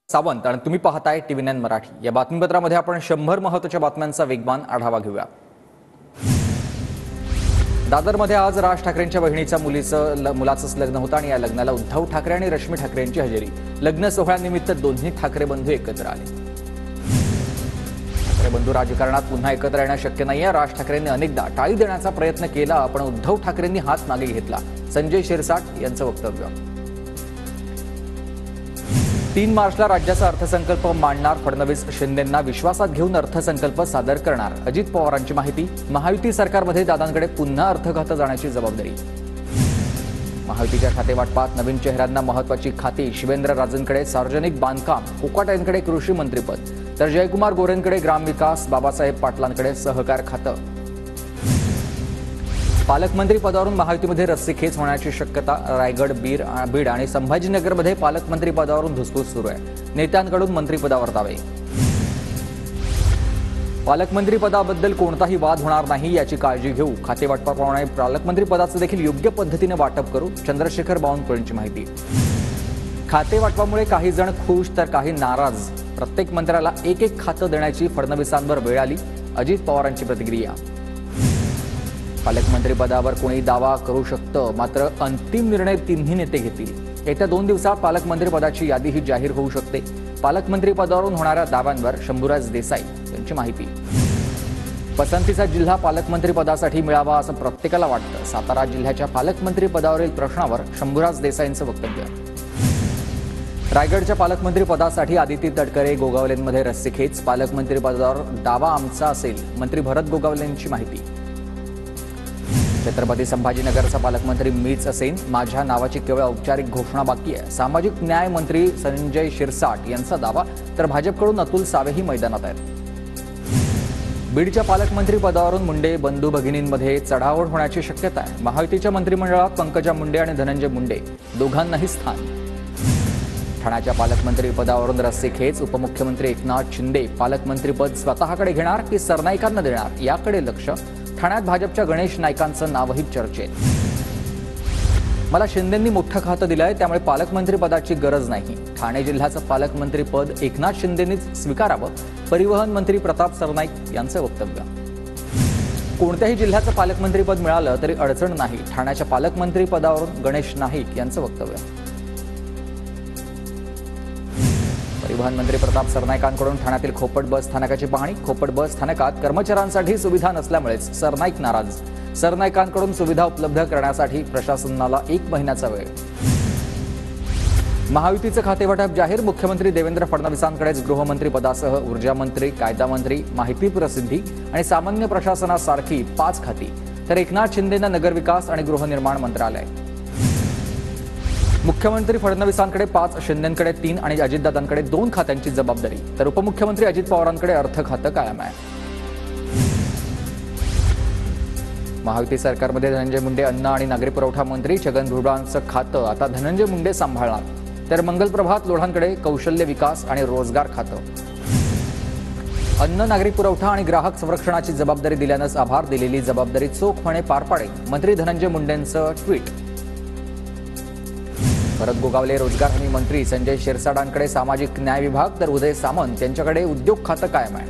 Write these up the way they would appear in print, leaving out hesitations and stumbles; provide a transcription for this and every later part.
सावंत आणि तुम्ही पाहताय TV9 मराठी। या बातमीपत्रामध्ये आपण 100 महत्त्वाच्या बातम्यांचा वेगवान आढावा घेऊया। दादरमध्ये आज राज ठाकरेंच्या बहिणीच्या मुलाचं लग्न होतं आणि या लग्नाला उद्धव ठाकरे आणि रश्मी ठाकरे यांची हजेरी। लग्न सोहळ्यानिमित्त दोन्ही ठाकरे बंधू एकत्र आले। ठाकरे बंधू राजकारणात पुन्हा एकत्र येणं शक्य नाहीये। राज ठाकरेंनी अनेकदा टाळी देण्याचा प्रयत्न केला, पण उद्धव ठाकरेंनी हात मागे घेतला। संजय शिरसाट यांचं वक्तव्य। 3 मार्चला राज्याचा अर्थसंकल्प मांडणार फडणवीस, शिंदेंना विश्वासात घेऊन अर्थसंकल्प सादर करणार। अजित पवारांची माहिती। महायुती सरकारमध्ये दादांकडे पुन्हा अर्थ खातं जाण्याची जबाबदारी। महायुतीच्या खातेवाटपात नवीन चेहऱ्यांना महत्त्वाची खाती। शिवेंद्रराजेंकडे सार्वजनिक बांधकाम, कोकाटेंकडे कृषी मंत्रीपद, तर जयकुमार गोरेंकडे ग्रामविकास, बाबासाहेब पाटलांकडे सहकार खातं। पालकमंत्री पदावरून महायुतीमध्ये रस्सीखेच होण्याची शक्यता। रायगड, बीड आणि संभाजीनगरमध्ये पालकमंत्री पदावरून धुसफूस सुरू आहे। नेत्यांकडून मंत्रिपदावर दावे। पालकमंत्री पदाबद्दल कोणताही वाद होणार नाही याची काळजी घेऊ। खातेवाटपाप्रमाणे पालकमंत्री पदाचे देखील योग्य पद्धतीने वाटप करू। चंद्रशेखर बावनकुळेंची माहिती। खातेवाटपामुळे काही जण खुश तर काही नाराज। प्रत्येक मंत्र्याला एक खातं देण्याची फडणवीसांवर वेळ आली। अजित पवारांची प्रतिक्रिया। पालकमंत्री पदावर कोणी दावा करू शकतं, मात्र अंतिम निर्णय तिन्ही नेते घेतील। येत्या 2 दिवसात पालकमंत्री पदाची यादीही जाहीर होऊ शकते। पालकमंत्री पदावरून होणाऱ्या दाव्यांवर शंभूराज देसाई यांची माहिती। पसंतीचा जिल्हा पालकमंत्री पदासाठी मिळावा असं प्रत्येकाला वाटतं। सातारा जिल्ह्याच्या पालकमंत्री पदावरील प्रश्नावर शंभूराज देसाईंचं वक्तव्य। रायगडच्या पालकमंत्री पदासाठी आदिती तटकरे, गोगावलेंमध्ये रस्सीखेच। पालकमंत्री पदावर दावा आमचा असेल, मंत्री भरत गोगावलेंची माहिती। छत्रपती संभाजीनगरचा पालकमंत्री मीच असेन, माझ्या नावाची केवळ औपचारिक घोषणा बाकी आहे। सामाजिक न्याय मंत्री संजय शिरसाट यांचा दावा, तर भाजपकडून अतुल सावेही मैदानात आहेत। बीडच्या पालकमंत्री पदावरून मुंडे बंधू भगिनींमध्ये चढाओढ होण्याची शक्यता आहे। महायुतीच्या मंत्रिमंडळात पंकजा मुंडे आणि धनंजय मुंडे दोघांनाही स्थान। ठाण्याच्या पालकमंत्री पदावरून रस्सीखेच। उपमुख्यमंत्री एकनाथ शिंदे पालकमंत्रीपद स्वतःकडे घेणार की सरनाईकांना देणार याकडे लक्ष। ठाण्यात भाजपच्या गणेश नाईकांचं नावही चर्चेत। मला शिंदेंनी मोठं खातं दिलंय, त्यामुळे पालकमंत्री पदाची गरज नाही। ठाणे जिल्ह्याचं पालकमंत्री पद एकनाथ शिंदेंनीच स्वीकारावं। परिवहन मंत्री प्रताप सरनाईक यांचं वक्तव्य। कोणत्याही जिल्ह्याचं पालकमंत्रीपद मिळालं तरी अडचण नाही। ठाण्याच्या पालकमंत्री पदावरून गणेश नाईक यांचं वक्तव्य। परिवहन मंत्री प्रताप सरनाईकांकडून ठाण्यातील खोपट बस स्थानकाची पाहणी। खोपट बस स्थानकात कर्मचाऱ्यांसाठी सुविधा नसल्यामुळेच सरनाईक नाराज। सरनाईकांकडून सुविधा उपलब्ध करण्यासाठी प्रशासनाला 1 महिन्याचा वेळ। महायुतीचं खातेवाटप जाहीर। मुख्यमंत्री देवेंद्र फडणवीसांकडेच गृहमंत्री पदासह ऊर्जा मंत्री, कायदा मंत्री, माहिती प्रसिद्धी आणि सामान्य प्रशासनासारखी 5 खाती, तर एकनाथ शिंदेंना नगरविकास आणि गृहनिर्माण मंत्रालय। मुख्यमंत्री फडणवीसांकडे 5, शिंदेंकडे 3 आणि अजितदादांकडे 2 खात्यांची जबाबदारी, तर उपमुख्यमंत्री अजित पवारांकडे अर्थ खातं कायम आहे। महायुती सरकारमध्ये धनंजय मुंडे अन्न आणि नागरी पुरवठा मंत्री, छगन भुजबळांचं खातं आता धनंजय मुंडे सांभाळणार, तर मंगलप्रभात लोढांकडे कौशल्य विकास आणि रोजगार खातं। अन्न, नागरी पुरवठा आणि ग्राहक संरक्षणाची जबाबदारी दिल्यानंच आभार। दिलेली जबाबदारी चोखपणे पार पाडेल, मंत्री धनंजय मुंडेंचं ट्विट। भरत गोगावले रोजगार हमी मंत्री, संजय शिरसाटांकडे सामाजिक न्याय विभाग, तर उदय सामंत यांच्याकडे उद्योग खातं कायम आहे।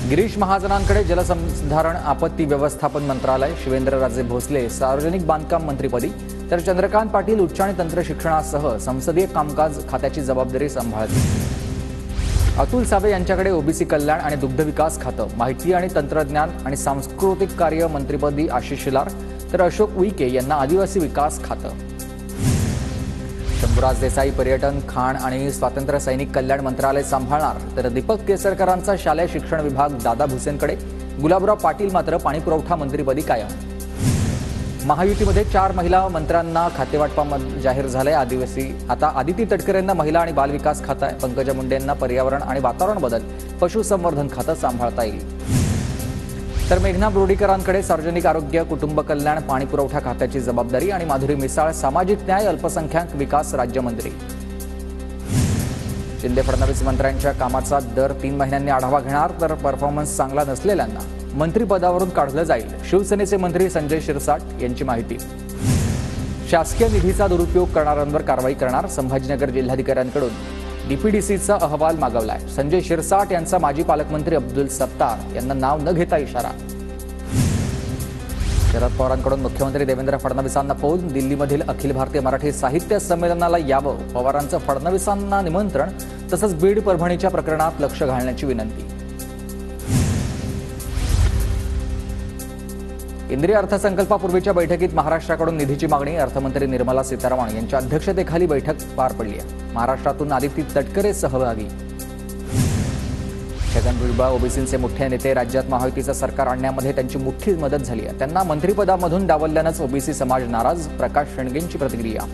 गिरीश महाजनांकडे जलसंधारण आपत्ती व्यवस्थापन मंत्रालय, शिवेंद्रराजे भोसले सार्वजनिक बांधकाम मंत्रीपदी, तर चंद्रकांत पाटील उच्च आणि तंत्र शिक्षणासह संसदीय कामकाज खात्याची जबाबदारी सांभाळतील। अतुल सावे यांच्याकडे ओबीसी कल्याण आणि दुग्ध विकास खातं। माहिती आणि तंत्रज्ञान आणि सांस्कृतिक कार्य मंत्रिपदी आशिष शेलार, तर अशोक उईके यांना आदिवासी विकास खातं। शंभूराज देसाई पर्यटन, खाण आणि स्वातंत्र्य सैनिक कल्याण मंत्रालय सांभाळणार, तर दीपक केसरकरांचा शालेय शिक्षण विभाग दादा भुसेंकडे। गुलाबराव पाटील मात्र पाणीपुरवठा मंत्रिपदी कायम। महायुतीमध्ये 4 महिला मंत्र्यांना खातेवाटपामध्ये जाहीर झालंय। आता आदिती तटकरेंना महिला आणि बालविकास खातं आहे। पंकजा मुंडेंना पर्यावरण आणि वातावरण बदल, पशुसंवर्धन खातं सांभाळता येईल, तर मेघना बोर्डीकरांकडे सार्वजनिक आरोग्य, कुटुंब कल्याण, पाणीपुरवठा खात्याची जबाबदारी आणि माधुरी मिसाळ सामाजिक न्याय, अल्पसंख्याक विकास राज्यमंत्री। शिंदे फडणवीस मंत्र्यांच्या कामाचा दर 3 महिन्यांनी आढावा घेणार, तर परफॉर्मन्स चांगला नसलेल्यांना मंत्रिपदावरून काढलं जाईल। शिवसेनेचे मंत्री संजय शिरसाट यांची माहिती। शासकीय निधीचा दुरुपयोग करणाऱ्यांवर कारवाई करणार, संभाजीनगर जिल्हाधिकाऱ्यांकडून डीपीडीसीचा अहवाल मागवलाय. संजय शिरसाट यांचा माजी पालकमंत्री अब्दुल सत्तार यांना नाव न घेता इशारा. शरद पवारांकडून मुख्यमंत्री देवेंद्र फडणवीसांना फोन. दिल्लीमधील अखिल भारतीय मराठी साहित्य संमेलनाला यावं. पवारांचं फडणवीसांना निमंत्रण. तसंच बीड परभणीच्या प्रकरणात लक्ष घालण्याची विनंती. केंद्रीय अर्थसंकल्पापूर्वीच्या बैठकीत महाराष्ट्राकडून निधीची मागणी. अर्थमंत्री निर्मला सीतारामन यांच्या अध्यक्षतेखाली बैठक पार पडली आहे. महाराष्ट्रातून आदिती तटकरे सहभागी. छगन भुजबळ ओबीसींचे मोठे नेते. राज्यात महायुतीचं सरकार आणण्यामध्ये त्यांची मोठी मदत झाली आहे. त्यांना मंत्रिपदामधून डावलल्यानंच ओबीसी समाज नाराज. प्रकाश शेंडगेंची प्रतिक्रिया.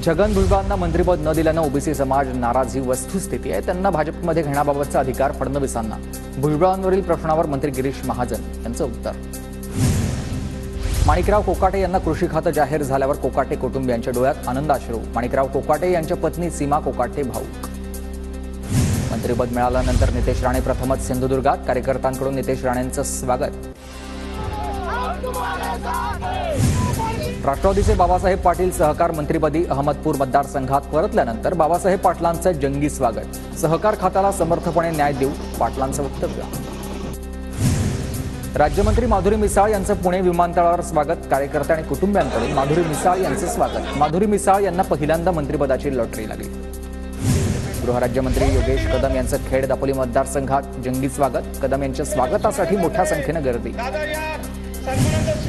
छगन भुजबळांना मंत्रिपद न दिल्यानं ओबीसी समाज नाराज ही वस्तुस्थिती आहे. त्यांना भाजपमध्ये घेण्याबाबतचा अधिकार फडणवीसांना. भुजबळांवरील प्रश्नावर मंत्री गिरीश महाजन यांचं उत्तर. माणिकराव कोकाटे यांना कृषी खातं जाहीर झाल्यावर कोकाटे कुटुंबियांच्या डोळ्यात आनंदाश्रू. माणिकराव कोकाटे यांच्या पत्नी सीमा कोकाटे भाऊक. मंत्रिपद मिळाल्यानंतर नितेश राणे प्रथमच सिंधुदुर्गात. कार्यकर्त्यांकडून नितेश राणेंचं स्वागत. राष्ट्रवादीचे बाबासाहेब पाटील सहकार मंत्रिपदी. अहमदपूर मतदारसंघात परतल्यानंतर बाबासाहेब पाटलांचं जंगी स्वागत. सहकार खात्याला समर्थपणे न्याय देऊ, पाटलांचं वक्तव्य. राज्यमंत्री माधुरी मिसाळ यांचं पुणे विमानतळावर स्वागत. कार्यकर्ते आणि कुटुंबियांकडून माधुरी मिसाळ यांचं स्वागत. माधुरी मिसाळ यांना पहिल्यांदा मंत्रिपदाची लॉटरी लागली. गृहराज्यमंत्री योगेश कदम यांचं खेड दापोली मतदारसंघात जंगी स्वागत. कदम यांच्या स्वागतासाठी मोठ्या संख्येनं गर्दी.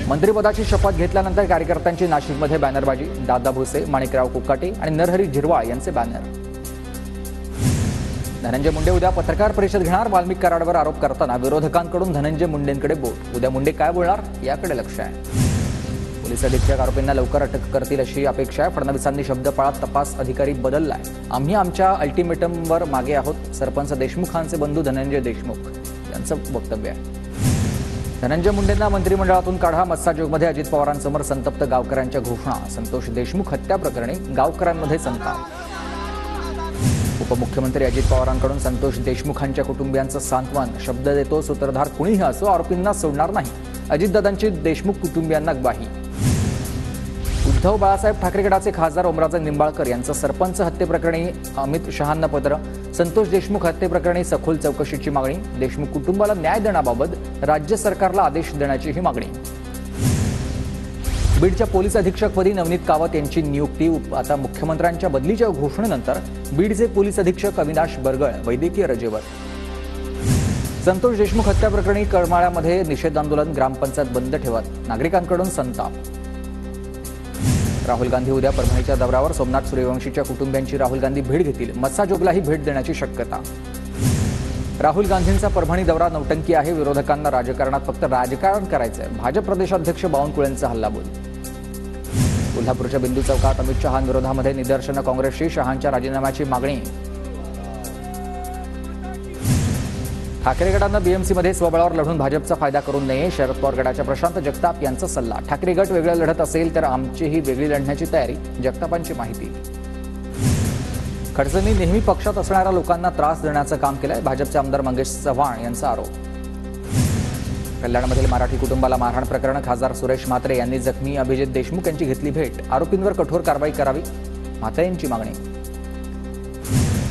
मंत्रिपदाची शपथ घेतल्यानंतर कार्यकर्त्यांची नाशिकमध्ये बॅनरबाजी. दादा भुसे, माणिकराव कोकाटे आणि नरहरी झिरवाळ यांचे बॅनर. धनंजय मुंडे उद्या पत्रकार परिषद घेणार. वाल्मिक कराडवर आरोप करताना विरोधकांकडून धनंजय मुंडेंकडे बोट. उद्या मुंडे काय बोलणार याकडे लक्ष आहे. पोलीस अधीक्षक आरोपींना लवकर अटक करतील अशी अपेक्षा आहे. फडणवीसांनी शब्द पाळत तपास अधिकारी बदललाय. आम्ही आमच्या अल्टिमेटमवर मागे आहोत. सरपंच देशमुखांचे बंधू धनंजय देशमुख यांचं वक्तव्य आहे. धनंजय मुंडेंना मंत्रिमंडळातून काढा. मस्साजोगमध्ये अजित पवारांसमोर संतप्त गावकऱ्यांच्या घोषणा. संतोष देशमुख हत्या प्रकरणी गावकऱ्यांमध्ये संताप. उपमुख्यमंत्री अजित पवारांकडून संतोष देशमुखांच्या कुटुंबियांचं सांत्वन. शब्द देतो सूत्रधार कुणीही असो आरोपींना सोडणार नाही. अजितदादांची देशमुख कुटुंबियांना ग्वाही. उद्धव बाळासाहेब ठाकरे गटाचे खासदार ओमराजे निंबाळकर यांचं सरपंच हत्येप्रकरणी अमित शहांना पत्र. संतोष देशमुख हत्येप्रकरणी सखोल चौकशीची मागणी. देशमुख कुटुंबाला न्याय देण्याबाबत राज्य सरकारला आदेश देण्याचीही मागणी. बीडच्या पोलीस अधीक्षकपदी नवनीत कावत यांची नियुक्ती. आता मुख्यमंत्र्यांच्या बदलीच्या घोषणेनंतर बीडचे पोलीस अधीक्षक अविनाश बरगळ वैद्यकीय रजेवर. संतोष देशमुख हत्या प्रकरणी करमाळ्यामध्ये निषेध आंदोलन. ग्रामपंचायत बंद ठेवत नागरिकांकडून संताप. राहुल गांधी उद्या परभणीच्या दौऱ्यावर. सोमनाथ सूर्यवंशीच्या कुटुंबियांची राहुल गांधी भेट घेतील. मस्साजोगलाही भेट देण्याची शक्यता. राहुल गांधींचा परभणी दौरा नौटंकी आहे. विरोधकांना राजकारणात फक्त राजकारण करायचंय. भाजप प्रदेशाध्यक्ष बावनकुळेंचा हल्लाबोल. कोल्हापूरच्या बिंदू चौकात अमित शहांविरोधामध्ये निदर्शनं. काँग्रेसची शहांच्या राजीनाम्याची मागणी. ठाकरे गटानं बीएमसीमध्ये स्वबळावर लढून भाजपचा फायदा करू नये. शरद पवार गटाच्या प्रशांत जगताप यांचा सल्ला. ठाकरे गट वेगळं लढत असेल तर आमचीही वेगळी लढण्याची तयारी. जगतापांची माहिती. खडसेंनी नेहमी पक्षात असणाऱ्या लोकांना त्रास देण्याचं काम केलंय. भाजपचे आमदार मंगेश चव्हाण यांचा आरोप. कल्याणमधील मराठी कुटुंबाला मारहाण प्रकरण. खासदार सुरेश म्हात्रे यांनी जखमी अभिजित देशमुख यांची घेतली भेट. आरोपींवर कठोर कारवाई करावी. म्हात्रे यांची मागणी.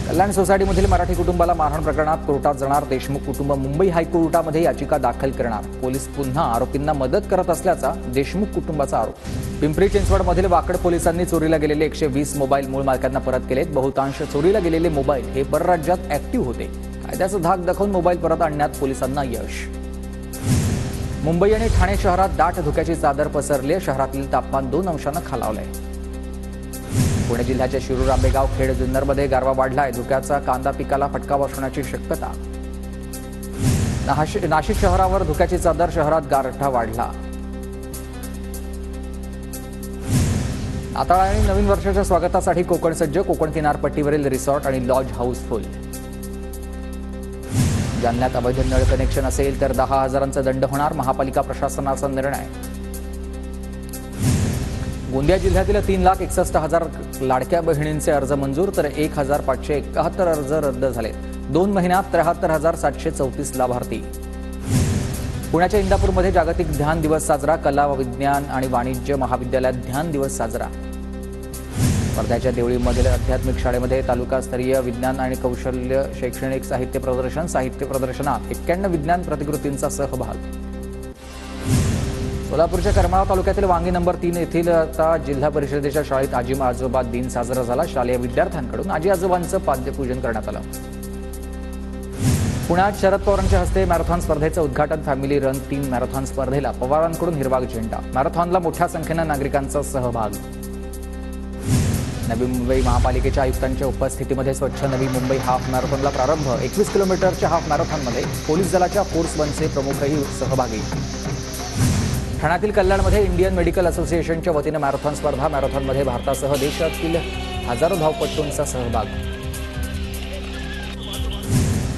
कल्याण सोसायटीमधील मराठी कुटुंबाला मारहाण प्रकरणात कोर्टात जाणार. देशमुख कुटुंब मुंबई हायकोर्टामध्ये याचिका दाखल करणार. पोलीस पुन्हा आरोपींना मदत करत असल्याचा देशमुख कुटुंबाचा आरोप. पिंपरी चिंचवडमधील वाकड पोलिसांनी चोरीला गेलेले 120 मोबाईल मूळ मालकांना परत केलेत. बहुतांश चोरीला गेलेले मोबाईल हे परराज्यात ऍक्टिव्ह होते. कायद्याचं धाक दाखवून मोबाईल परत आणण्यात पोलिसांना यश. मुंबई आणि ठाणे शहरात दाट धुक्याची चादर पसरली. शहरातील तापमान 2 अंशांना खालावलंय. पुणे जिल्ह्याच्या शिरूर, आंबेगाव, खेड, जुन्नरमध्ये गारवा वाढलाय. धुक्याचा कांदा पिकाला फटका बसण्याची शक्यता. नाशिक शहरावर धुक्याची चादर. शहरात गारठा वाढला. नाताळ आणि नवीन वर्षाच्या स्वागतासाठी कोकण सज्ज. कोकण किनारपट्टीवरील रिसॉर्ट आणि लॉज हाऊसफुल. जालन्यात अवैध नळ कनेक्शन असेल तर 10,000चा दंड होणार. महापालिका प्रशासनाचा निर्णय. गोंदिया जिल्ह्यातील 3,61,000 लाडक्या बहिणींचे अर्ज मंजूर तर 1,571 अर्ज रद्द झाले. 2 महिन्यात 73,734 लाभार्थी. पुण्याच्या इंदापूरमध्ये जागतिक ध्यान दिवस साजरा. कला, विज्ञान आणि वाणिज्य महाविद्यालयात ध्यान दिवस साजरा. वर्ध्याच्या देवळीमधील आध्यात्मिक शाळेमध्ये तालुकास्तरीय विज्ञान आणि कौशल्य शैक्षणिक साहित्य प्रदर्शनात 91 विज्ञान प्रतिकृतींचा सहभाग. सोलापूरच्या करमाळा तालुक्यातील वांगी नंबर 3 येथील जिल्हा परिषदेच्या शाळेत आजी आजोबा दिन साजरा झाला. शालेय विद्यार्थ्यांकडून आजी आजोबांचं पाद्यपूजन करण्यात आलं. पुण्यात शरद पवारांच्या हस्ते मॅरेथॉन स्पर्धेचं उद्घाटन. फॅमिली रन 3 मॅरेथॉन स्पर्धेला पवारांकडून हिरवा झेंडा. मॅरेथॉनला मोठ्या संख्येनं नागरिकांचा सहभाग. नवी मुंबई महापालिकेच्या आयुक्तांच्या उपस्थितीमध्ये स्वच्छ नवी मुंबई हाफ मॅरेथॉनला प्रारंभ. 21 किलोमीटरच्या हाफ मॅरेथॉनमध्ये पोलीस दलाच्या फोर्स 1चे प्रमुखही सहभागी. ठाण्यातील कल्याणमध्ये इंडियन मेडिकल असोसिएशनच्या वतीनं मॅरेथॉन स्पर्धा. मॅरेथॉनमध्ये भारतासह देशातील हजारो धावपटूंचा सहभाग.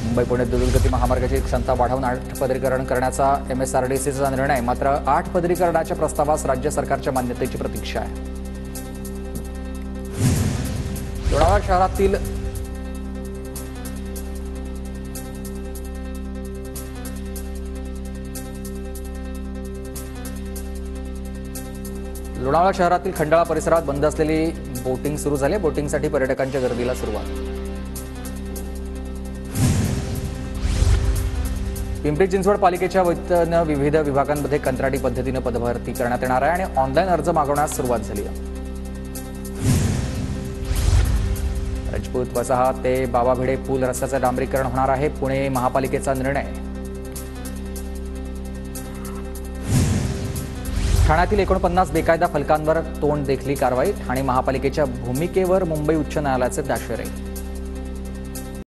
मुंबई पुणे द्रुतगती महामार्गाची क्षमता वाढवून 8 पदरीकरण करण्याचा MSRDCचा निर्णय. मात्र 8 पदरीकरणाच्या प्रस्तावास राज्य सरकारच्या मान्यतेची प्रतीक्षा आहे. लोणावळा शहरातील लोणावळा शहरातील खंडाळा परिसरात बंद असलेली बोटिंग सुरू झाली. बोटिंगसाठी पर्यटकांच्या गर्दीला सुरुवात. पिंपरी चिंचवड पालिकेच्या वतीनं विविध विभागांमध्ये कंत्राटी पद्धतीनं पदभरती करण्यात येणार आहे आणि ऑनलाईन अर्ज मागवण्यास सुरुवात झाली आहे. राजपूत वसाहत ते बाबा भिडे पूल रस्त्याचं डांबरीकरण होणार आहे. पुणे महापालिकेचा निर्णय. ठाण्यातील 49 बेकायदा फलकांवर तोंड देखली कारवाई. ठाणे महापालिकेच्या भूमिकेवर मुंबई उच्च न्यायालयाचे दाशेरे.